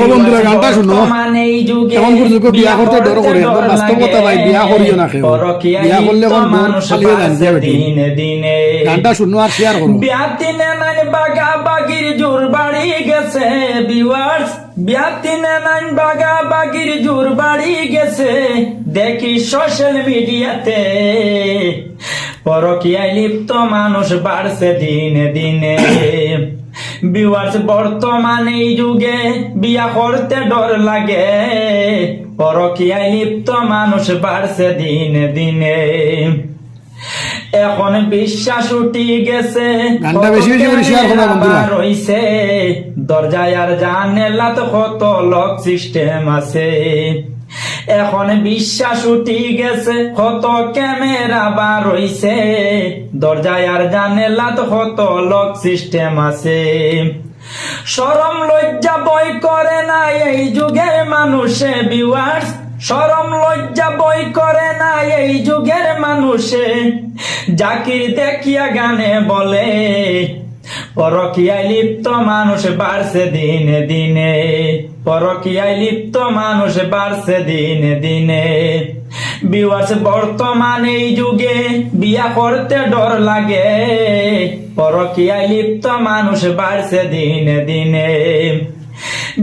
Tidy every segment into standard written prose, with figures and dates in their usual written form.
ও বন্ধুরা গানটা শুনো, এমন পর্যন্ত বিয়া করতে ডর করে, বাস্তবতা ভাই বিয়া করিও না কেউ, বিয়া করলে মানুষ খালিয়ে জানতে গানটা শুনো আর শেয়ার করো। বিয়া দিনে নাইন বাগা বাগির জোর বাড়ি গেছে ভিউয়ার্স, বিয়া দিনে নাইন বাগা বাগির জোর বাড়ি গেছে, দেখি সোশ্যাল মিডিয়াতে পরকীয়ায় লিপ্ত মানুষ বাড়ছে দিনে দিনে। ভিউয়ার্স বর্তমানে এই যুগে বিয়া করতে ডর লাগে, পরকীয়ায় লিপ্ত মানুষ বাড়ছে দিনে দিনে। এখন বিশ্বাস উঠি গেছে, রইছে দরজায় আর জানেলা তো কত লক সিস্টেম আছে। এখন বিশ্বাস উঠি গেছে, কত ক্যামেরা বা রইছে দরজায় আর জানেলা তো কত লক সিস্টেম আছে। শরম লজ্জা বই করে না এই যুগের মানুষে ভিউয়ার্স, শরম লজ্জা বই করে না এই যুগের মানুষে। জাকির দেখিয়া গানে বলে পরকীয়ায় লিপ্ত মানুষ বাড়ছে দিনে দিনে, পরকীয়ায় লিপ্ত মানুষ বাড়ছে দিনে দিনে। ভিউয়ার্স বর্তমানে এই যুগে বিয়া করতে ডর লাগে, পরকীয়ায় লিপ্ত মানুষ বাড়ছে দিনে দিনে।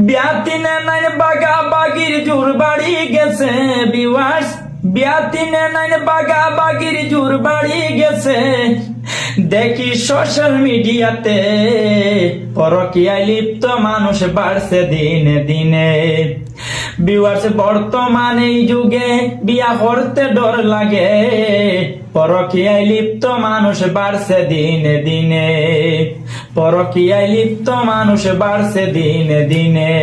বিয়া দিনে নাইন বাগা বাগির জোর বাড়ি গেছে ভিউয়ার্স, বিয়া দিনে নাইন বাগা বাগির জোর বাড়ি গেছে, দেখি সোশ্যাল মিডিয়াতে পরকীয়ায় লিপ্ত মানুষ বাড়ছে দিনে দিনে। ভিউয়ার্স বর্তমানে এই যুগে বিয়া করতে ডর লাগে, পরকীয়ায় লিপ্ত মানুষ বাড়ছে দিনে দিনে, পরকীয়ায় লিপ্ত মানুষ বাড়ছে দিনে দিনে।